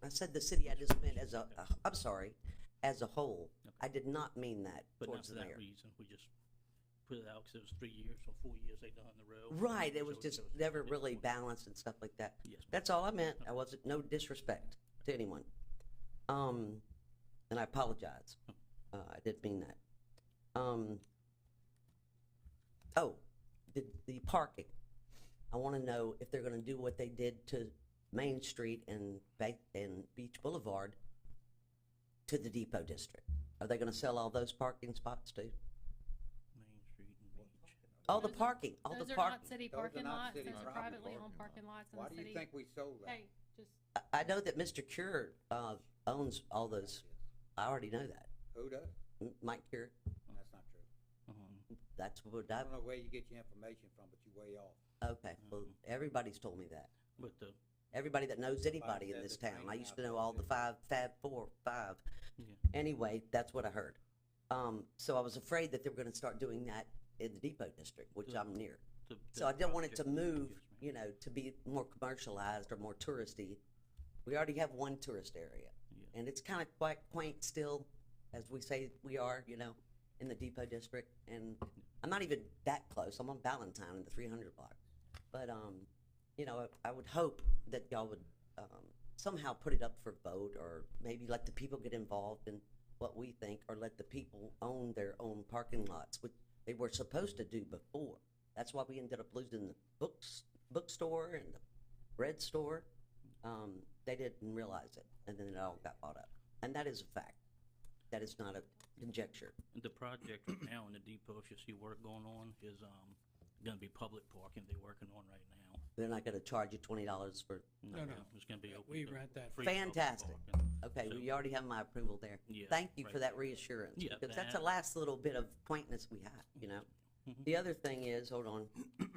I said the city I just meant as I'm sorry, as a whole. I did not mean that But not towards for the that mayor. reason, we just put it out because it was 3 years or 4 years they done in a row. Right, it was So just chose never a really different balanced and stuff like that. Yes, ma'am. That's all I meant. I wasn't, no disrespect to anyone. And I apologize. I didn't mean that. The parking. I wanna know if they're gonna do what they did to Main Street and Beach Boulevard to the Depot District. Are they gonna sell all those parking spots too? Main Street and Beach. All the Those are- parking, all Those the are not parking. city Those are parking not lots, city those are property privately owned parking parking lots in Why the do you city. think we sold that? Hey, just, I know that Mr. Cure, owns all those. I already know that. Who does? Mike Cure, That's not true. that's what I I, don't know where you get your information from, but you're way off. okay, well, everybody's told me that. But the, Everybody that knows anybody in said this the town. I training used to out know there all the too. Fab Four, five. yeah, Anyway, that's what I heard. So I was afraid that they were gonna start doing that in the Depot District, which The- I'm near. the. So I don't want it to project- move, Excuse me. you know, to be more commercialized or more touristy. We already have one tourist area, Yeah. and it's kind of quite quaint still, as we say we are, you know, in the Depot District. And I'm not even that close. I'm on Valentine in the 300 block. But you know, I would hope that y'all would somehow put it up for vote, or maybe let the people get involved in what we think, or let the people own their own parking lots, which they were supposed to do before. That's why we ended up losing the bookstore and the bread store. They didn't realize it, and then it all got bought up. And that is a fact. That is not a conjecture. The project right now in the depot, if you see work going on, is, gonna be public parking they're working on right now. They're not gonna charge you $20 for, No. It's gonna be open. We to rent that. free public fantastic. parking. Okay, well, So- you already have my approval there. Yeah, Thank you for right. that reassurance, Yeah, because that's the that- last little bit of quaintness we have, you know? Mhm. The other thing is, hold on,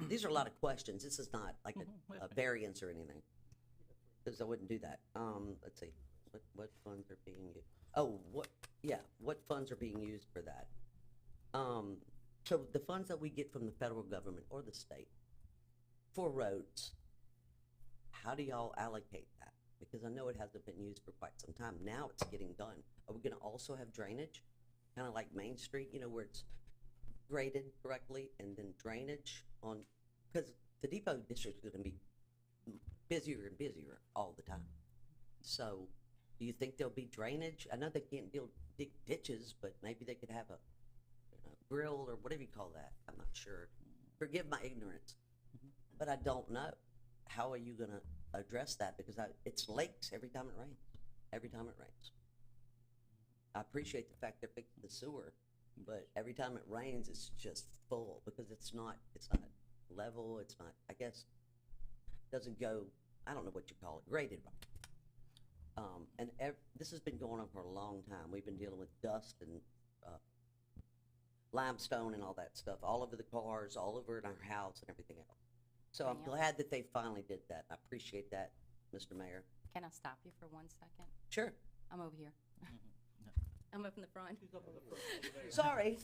these are a lot of questions. This is not like Mhm, a that's me. variance or anything. Because I wouldn't do that. Let's see, what funds are being used? Oh, what funds are being used for that? So the funds that we get from the federal government or the state for roads, how do y'all allocate that? Because I know it hasn't been used for quite some time. Now it's getting done. Are we gonna also have drainage? Kinda like Main Street, you know, where it's graded correctly and then drainage on, because the Depot District's gonna be busier and busier all the time. So, do you think there'll be drainage? I know they can't dig ditches, but maybe they could have a grill or whatever you call that. I'm not sure. Forgive my ignorance, but I don't know. How are you gonna address that? Because it's lakes every time it rains. Every time it rains. I appreciate the fact they're fixing the sewer, but every time it rains, it's just full because it's not level. It's not, I guess, doesn't go, I don't know what you call it, graded right. This has been going on for a long time. We've been dealing with dust and limestone and all that stuff, all over the cars, all over in our house and everything else. So I'm Ma'am? glad that they finally did that. I appreciate that, Mr. Mayor. Can I stop you for 1 second? Sure. I'm over here. I'm up in the front. Sorry.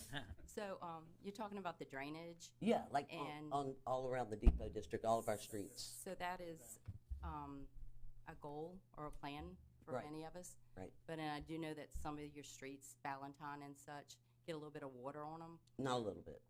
So, you're talking about the drainage? Yeah, like And- on all around the Depot District, all of our streets. So that is, a goal or a plan for Right. many of us. Right. But I do know that some of your streets, Valentine and such, get a little bit of water on them. Not a little bit.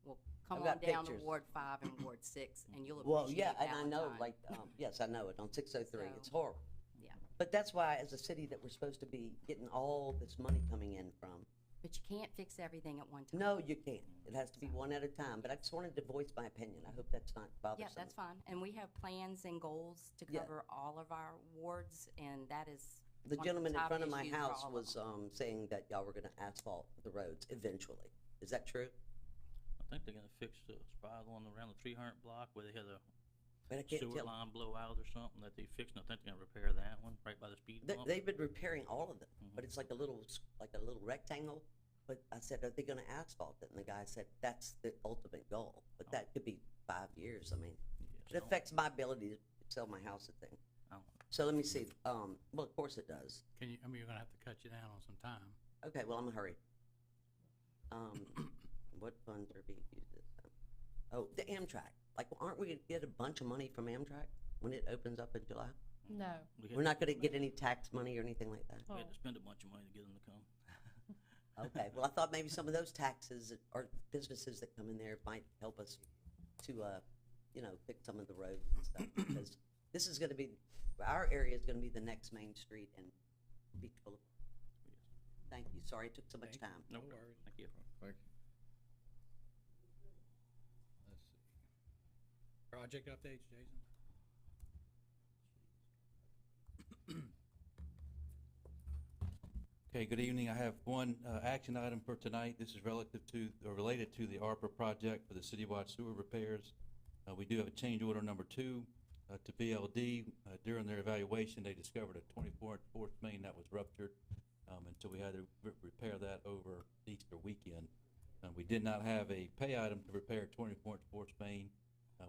Well, come I've on got down to pictures. Ward 5 and Ward 6, and you'll Well, appreciate yeah, and I know, Valentine. like, yes, I know it, on 603, it's So, horrible. Yeah, But that's why, as a city, that we're supposed to be getting all this money coming in from. but you can't fix everything at one time. No, you can't. It has to be one at a time, but I just wanted to voice my opinion. I hope that's not bothersome. Yeah, that's fine. And we have plans and goals to Yeah. cover all of our wards, and that is The one of gentleman in top front of my issues for house all of was, them. saying that y'all were gonna asphalt the roads eventually. Is that true? I think they're gonna fix the spot on around the 300 block where they had a But I can't sewer tell. line blowout or something that they fixed, and I think they're gonna repair that one right by the speed bump. They've been repairing all of them, Mm-hmm. but it's like a little rectangle. But I said, are they gonna asphalt it? And the guy said, that's the ultimate goal, but that could be 5 years. I mean, it affects my ability to sell my house, I think. So let me see, well, of course it does. Can you, I mean, you're gonna have to cut you down on some time. Okay, well, I'm in a hurry. What funds are being used this time? Oh, the Amtrak. Like, aren't we gonna get a bunch of money from Amtrak when it opens up in July? No. We're not gonna get any tax money or anything like that? We had to spend a bunch of money to get them to come. Okay, well, I thought maybe some of those taxes or businesses that come in there might help us to, fix some of the roads and stuff. Because this is gonna be, our area is gonna be the next main street in Beach Boulevard. Thank you, sorry it took so much time. No worries. Thank you. Thank you. Let's see. Project updates, Jason? Okay, good evening. I have one action item for tonight. This is relative to, or related to the ARPA project for the citywide sewer repairs. We do have a change order number 2 to VLD. During their evaluation, they discovered a 24-inch main that was ruptured, and so we had to repair that over Easter weekend. We did not have a pay item to repair a 24-inch main,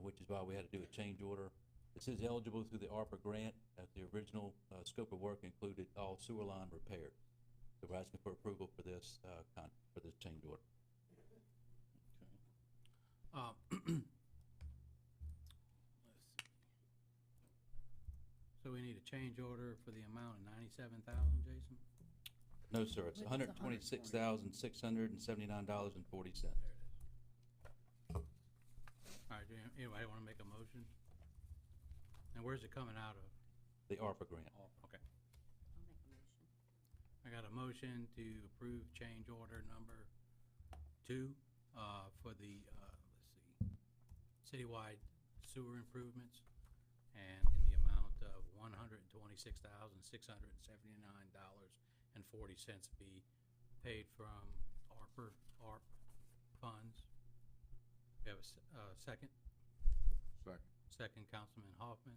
which is why we had to do a change order. This is eligible through the ARPA grant, as the original scope of work included all sewer line repairs. So we're asking for approval for this, for this change order. Let's see. So we need a change order for the amount of $97,000, Jason? No, sir, it's $126,679.40. All right, anybody want to make a motion? And where's it coming out of? The ARPA grant. Oh, okay. I'll make a motion. I got a motion to approve change order number 2 for the, citywide sewer improvements, and in the amount of $126,679.40 be paid from ARP funds. We have a second? Second. Second, Councilman Hoffman.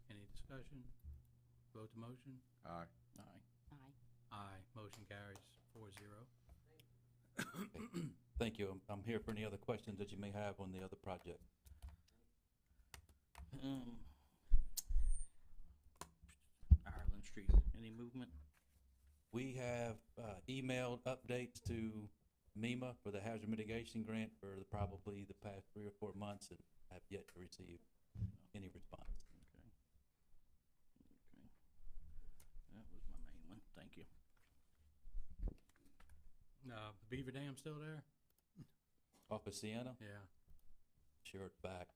Any discussion? Vote to motion? Aye. Aye. Aye. Aye. Motion carries 4-0. Thank you. I'm here for any other questions that you may have on the other project. Ireland Street, any movement? We have emailed updates to MEMA for the hazard mitigation grant for probably the past 3 or 4 months and have yet to receive any response. That was my main one, thank you. The Beaver Dam still there? Off of Sienna? Yeah. Sure, it's back.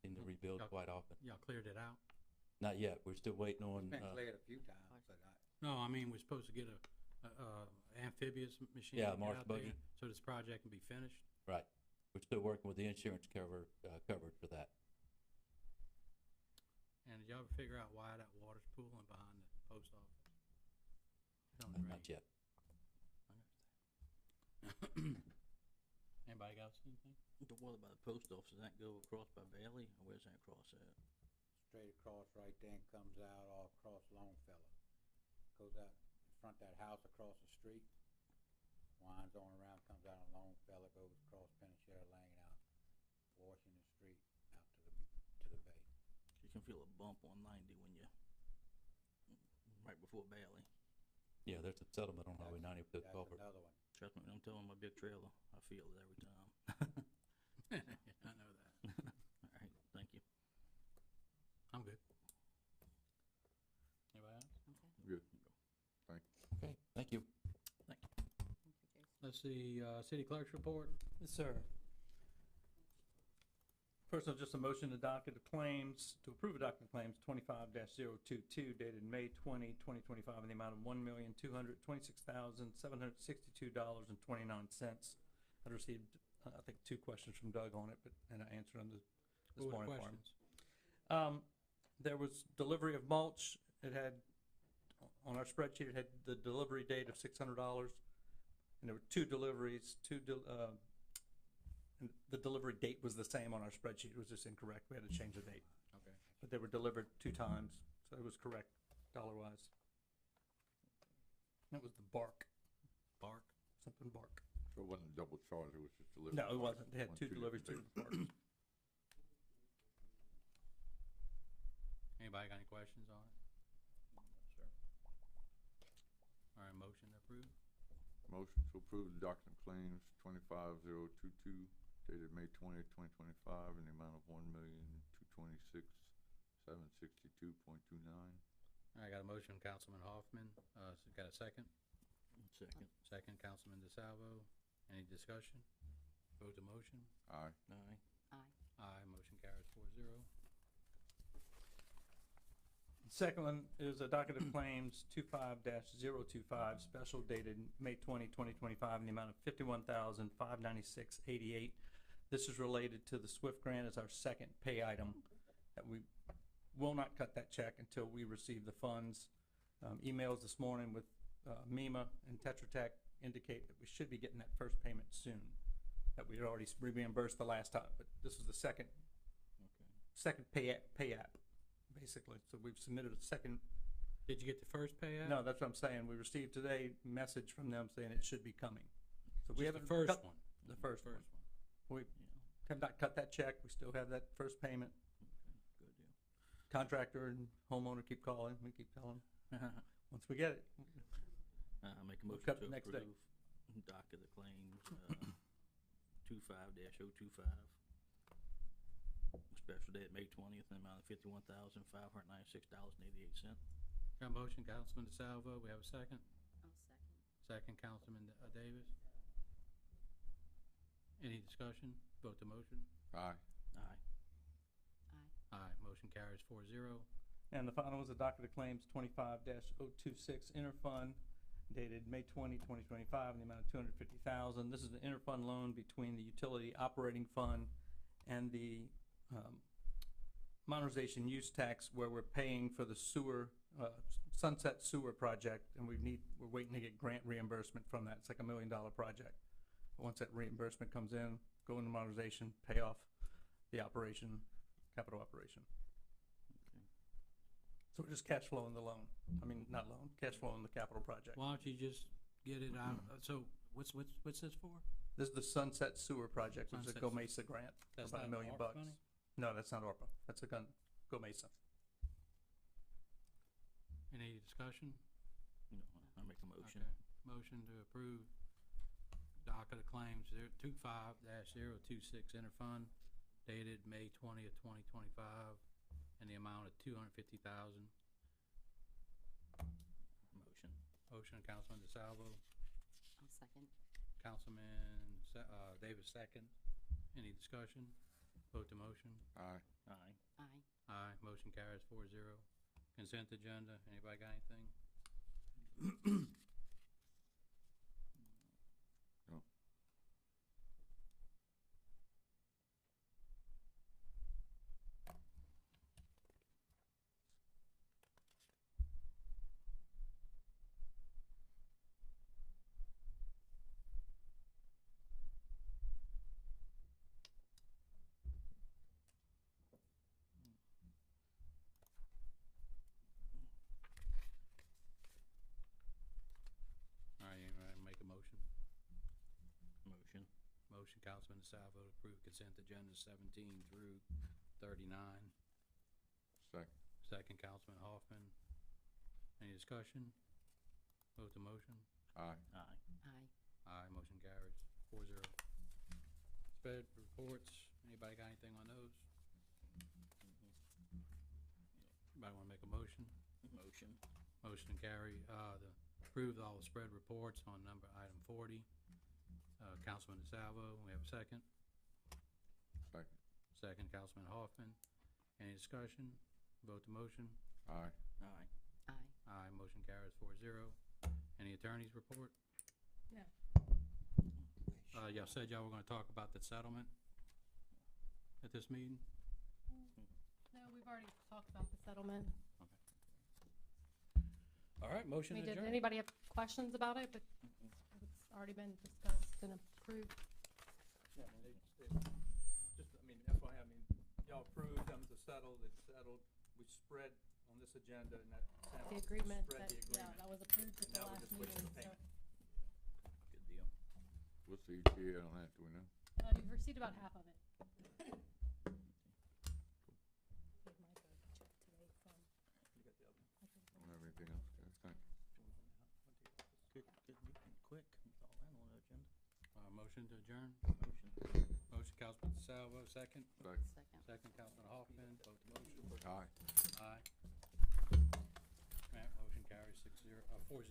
Seem to rebuild Y'all- quite often. Y'all cleared it out? Not yet. We're still waiting on. It's been cleared a few times, but No, I mean, we're supposed to get a amphibious machine. Yeah, to get Marsh out there, buggy. So this project can be finished. Right. We're still working with the insurance coverage for that. And did y'all ever figure out why that water's pooling behind the post office? It's on the Not yet. Anybody got anything? The water by the post office, does that go across by Bailey, or where's that cross at? straight across right there and comes out all across Longfellow. Goes out in front of that house across the street. winds on around, comes out of Longfellow, goes across Penachera Lane out Washington Street out to the bay. You can feel a bump on 90 when you, right before Bailey. Yeah, there's a settlement on Highway 90 with the That's culvert. another one. Trust me, I'm telling my big trailer, I feel it every time. I know that. All right, thank you. I'm good. Anybody else? Okay. Good. Thank you. Okay, thank you. Thank you. Thank you, Jason. Let's see, city clerk's report. Yes, sir. First of all, just a motion to docket of claims, to approve a docket of claims 25-022 dated May 20, 2025 in the amount of $1,226,762.29. I received, I think, 2 questions from Doug on it, and I answered them this What were the morning for him. questions? There was delivery of mulch. It had, on our spreadsheet, it had the delivery date of $600. And there were 2 deliveries, and the delivery date was the same on our spreadsheet. It was just incorrect. We had to change the date. Okay. But they were delivered 2 times, so it was correct dollar-wise. That was the bark. Bark? Something bark. So it wasn't a double charge, it was just delivered? No, it wasn't. They had on 2 two deliveries, 2 different days. parts. Anybody got any questions on it? Sure. All right, motion to approve. Motion to approve the document claims 25022 dated May 20th, 2025 in the amount of $1,226,762.29. I got a motion, Councilman Hoffman. Got a second? Second. Second, Councilman DeSalvo. Any discussion? Vote to motion. Aye. Aye. Aye. Aye, motion carries 4-0. Second one is a docket of claims 25-025, special dated May 20, 2025, in the amount of $51,596.88. This is related to the SWIFT grant as our second pay item, that we will not cut that check until we receive the funds. Emails this morning with MEMA and Tetra Tech indicate that we should be getting that first payment soon, that we had already reimbursed the last time, but this is the second pay app, basically. So we've submitted a second. Did you get the first pay out? No, that's what I'm saying. We received today message from them saying it should be coming. So we Just haven't the first cut one. the first one. one. We have not cut that check. We still have that first payment. Good deal. Contractor and homeowner keep calling. We keep telling them. Once we get it, I make a We'll motion cut to the next day. approve docket of claims, 25-025. Special day at May 20th in the amount of $51,596.88. Got a motion, Councilman DeSalvo. We have a second. I'll second. Second, Councilman Davis. Any discussion? Vote to motion. Aye. Aye. Aye. Aye, motion carries 4-0. and the final is a docket of claims 25-026 interfund dated May 20, 2025, in the amount of $250,000. This is the interfund loan between the utility operating fund and the modernization use tax, where we're paying for the sewer, Sunset Sewer project, and we're waiting to get grant reimbursement from that. It's like $1 million project. Once that reimbursement comes in, go into modernization, pay off the operation, capital operation. So we're just cash flowing the loan. I mean, not loan, cash flowing the capital project. Why don't you just get it out? So what's this for? This is the Sunset Sewer project, which is a Sunset Go Mesa grant, That's about not $1 million. ARPA money? No, that's not ARPA. That's a Go Mesa. Any discussion? No, I make a motion. Okay. Motion to approve docket of claims 25-026 interfund dated May 20th, 2025, in the amount of $250,000. Motion. Motion, Councilman DeSalvo. I'll second. Councilman Davis second. Any discussion? Vote to motion. Aye. Aye. Aye. Aye. Motion carries 4-0. Consent agenda. Anybody got anything? No. motion, Councilman DeSalvo, to approve consent agenda 17 through 39. Second. Second, Councilman Hoffman. Any discussion? Vote the motion. Aye. Aye. Aye. Aye, motion carries 4-0. Sped reports, anybody got anything on those? Anybody wanna make a motion? Motion. Motion to carry, approve all the spread reports on item 40. Councilman DeSalvo, we have a second. Second. Second, Councilman Hoffman. Any discussion? Vote the motion. Aye. Aye. Aye. Aye, motion carries 4-0. Any attorneys report? No. Y'all said y'all were gonna talk about the settlement at this meeting? No, we've already talked about the settlement. All right, motion Did adjourned. anybody have questions about it? But it's already been discussed and approved. Yeah, I mean, FYI, y'all approved them to settle, it's settled. We spread on this agenda and that. The agreement, Spread the yeah, agreement. that was approved at And the now we're last just waiting meeting, for so. payment. Good deal. What's the ETA on that, do we know? You've received about half of it. You got the other one. Don't have anything else, guys, thank you. Good, good, you can quick, with all that on the agenda. Motion to adjourn. Motion. Motion, Councilman DeSalvo, second. Second. Second. Second, Councilman Hoffman, vote the motion. Aye. Aye. Motion carries 4-0.